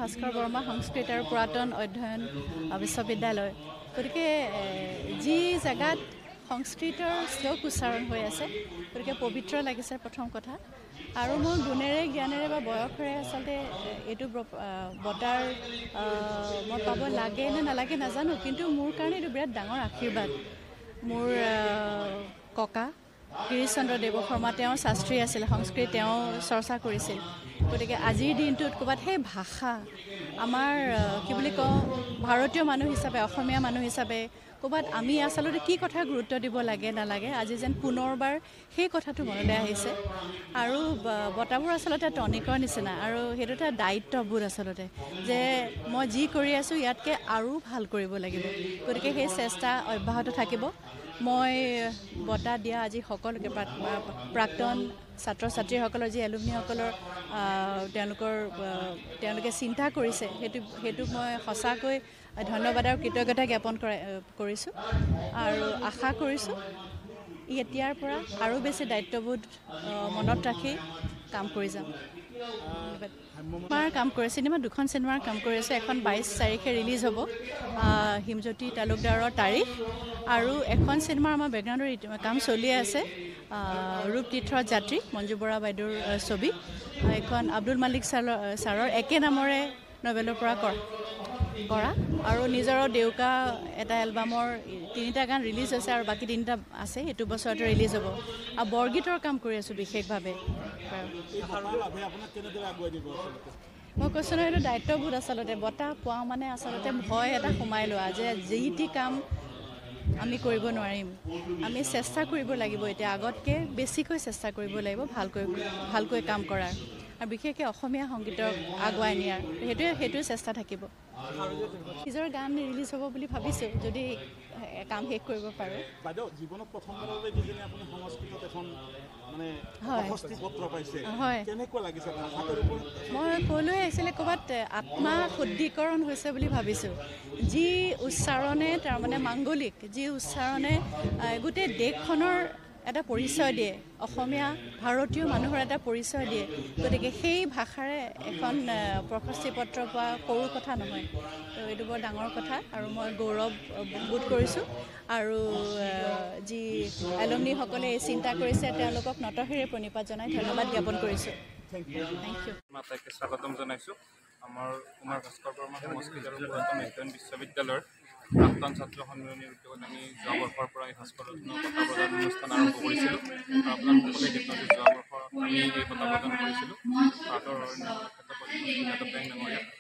ভাস্কৰ বৰ্মা সংস্কৃত আৰু পুৰাতন অধ্যয়ন বিশ্ববিদ্যালয় গতিকে যি জেগাত সংস্কৃতৰ শ্লোক উচ্চাৰণ হৈ আছে গতিকে পবিত্ৰ লাগিছে প্ৰথম কথা আৰু মই গুণেৰে জ্ঞানেৰে বা বয়সেৰে আচলতে এইটো বঁটাৰ মই পাব লাগে নে নালাগে নাজানো কিন্তু মোৰ কাৰণে এইটো বিৰাট ডাঙৰ আশীৰ্বাদ মোৰ ককা গিৰীশ চন্দ্ৰ দেৱশৰ্মা তেওঁ শাস্ত্ৰী আছিল সংস্কৃত তেওঁ চৰ্চা কৰিছিল গতিকে আজিৰ দিনটোত ক'ৰবাত সেই ভাষা আমাৰ কি বুলি কওঁ ভাৰতীয় মানুহ হিচাপে অসমীয়া মানুহ হিচাপে ক'ৰবাত আমি আচলতে কি কথা গুৰুত্ব দিব লাগে নালাগে আজি যেন পুনৰবাৰ সেই কথাটো মনলৈ আহিছে আৰু বঁটাবোৰ আচলতে টনিকৰ নিচিনা আৰু সেইটো এটা দায়িত্ববোধ আচলতে যে মই যি কৰি আছোঁ ইয়াতকৈ আৰু ভাল কৰিব লাগিব গতিকে সেই চেষ্টা অব্যাহত থাকিব মই বঁটা দিয়া আজি সকলোকে প্ৰাক্তন ছাত্ৰ ছাত্ৰীসকলৰ যি এলুমনিসকলৰ তেওঁলোকে চিন্তা কৰিছে সেইটো মই সঁচাকৈ ধন্যবাদ আৰু কৃতজ্ঞতা জ্ঞাপন কৰিছোঁ আৰু আশা কৰিছোঁ এতিয়াৰ পৰা আৰু বেছি দায়িত্ববোধ মনত ৰাখি কাম কৰি যাম কাম কৰে চিনেমা দুখন চিনেমাৰ কাম কৰি আছোঁ এখন 22 তাৰিখে ৰিলিজ হ'ব হিমজ্যোতি তালুকদাৰৰ তাৰিখ আৰু এখন চিনেমাৰ আমাৰ বেকগ্ৰাউণ্ডৰ কাম চলিয়ে আছে ৰূপতীৰ্থৰ যাত্ৰী মঞ্জু বৰা বাইদেউৰ ছবি এখন আব্দুল মালিক ছাৰৰ একে নামৰে নভেলৰ পৰা কৰা আৰু নিজৰো দেউকা এটা এলবামৰ 3টা গান ৰিলিজ হৈছে আৰু বাকী 3টা আছে এইটো বছৰতে ৰিলিজ হ'ব আৰু বৰগীতৰ কাম কৰি আছোঁ বিশেষভাৱে মই কৈছোঁ নহয় এইটো দায়িত্ববোধ আচলতে বঁটা পোৱা মানে আচলতে ভয় এটা সোমাই লোৱা যে যিটি কাম আমি কৰিব নোৱাৰিম আমি চেষ্টা কৰিব লাগিব এতিয়া আগতকৈ বেছিকৈ চেষ্টা কৰিব লাগিব ভালকৈ কাম কৰাৰ আৰু বিশেষকৈ অসমীয়া সংগীতক আগুৱাই নিয়াৰ সেইটোৱে চেষ্টা থাকিব নিজৰ গান ৰিলিজ হ'ব বুলি ভাবিছোঁ যদি কাম শেষ কৰিব পাৰোঁ মই ক'লোৱে আছিলে ক'ৰবাত আত্মা শুদ্ধিকৰণ হৈছে বুলি ভাবিছোঁ যি উচ্চাৰণে তাৰমানে মাংগলিক যি উচ্চাৰণে গোটেই দেশখনৰ এটা পৰিচয় দিয়ে অসমীয়া ভাৰতীয় মানুহৰ এটা পৰিচয় দিয়ে গতিকে সেই ভাষাৰে এখন প্ৰশস্তি পত্ৰ পোৱা সৰু কথা নহয় তো এইটো বৰ ডাঙৰ কথা আৰু মই গৌৰৱ বোধ কৰিছোঁ আৰু যি এলুমনিসকলে এই চিন্তা কৰিছে তেওঁলোকক নতশিৰে প্ৰণিপাত জনাই ধন্যবাদ জ্ঞাপন কৰিছোঁ থেংক ইউ মাতাইকে স্বাগতম জনাইছোঁ আমাৰ কুমাৰ ভাস্কৰ বৰ্মা সংস্কৃত আৰু পুৰাতন অধ্যয়ন বিশ্ববিদ্যালয়ৰ প্ৰাক্তন ছাত্ৰ সন্মিলনীৰ উদ্যোগত আমি যোৱা বৰ্ষৰ পৰা এই ভাস্কৰ বঁটা প্ৰদান অনুষ্ঠান আৰম্ভ কৰিছিলোঁ আপোনালোকে দেখুৱাই যোৱা বৰ্ষত আমি এই বঁটা প্ৰদান কৰিছিলোঁ ভাৰতৰ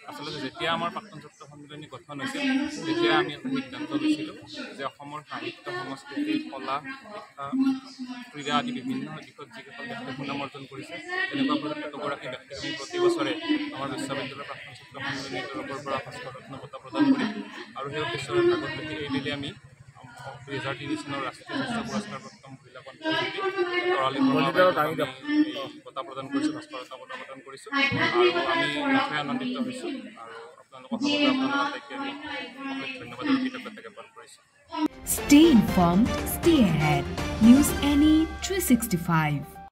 আচলতে যেতিয়া আমাৰ প্ৰাক্তন ছাত্ৰ সন্মিলনী গঠন হৈছিল তেতিয়া আমি এটা সিদ্ধান্ত লৈছিলোঁ যে অসমৰ সাহিত্য সংস্কৃতি কলা শিক্ষা ক্ৰীড়া আদি বিভিন্ন দিশত যিসকল ব্যক্তিয়ে সুনাম অৰ্জন কৰিছে তেনেকুৱা প্ৰতিগৰাকী ব্যক্তিক আমি প্ৰতি বছৰে আমাৰ বিশ্ববিদ্যালয়ৰ প্ৰাক্তন ছাত্ৰ সন্মিলনীৰ তৰফৰ পৰা ভাস্কৰ ৰত্ন বঁটা প্ৰদান কৰিম আৰু সেই উদ্দেশ্যৰে ভাগত ৰাখি এইবেলি আমি 2003 চনৰ ৰাষ্ট্ৰীয় স্বাস্থ্য পুৰস্কাৰপ্ৰাপ্ত মহিলা কণ্ঠশিল্পী তৰালী বঁটা প্ৰদান কৰিছোঁ ভাস্কৰ ৰত্ন বঁটা প্ৰদান কৰিছোঁ আৰু আমি নথৈ আনন্দিত হৈছোঁ আৰু আপোনালোকৰ আটাইকে আমি ধন্যবাদ আৰু কৃতজ্ঞতা জ্ঞাপন কৰিছোঁ Stay informed, stay ahead. News Any 365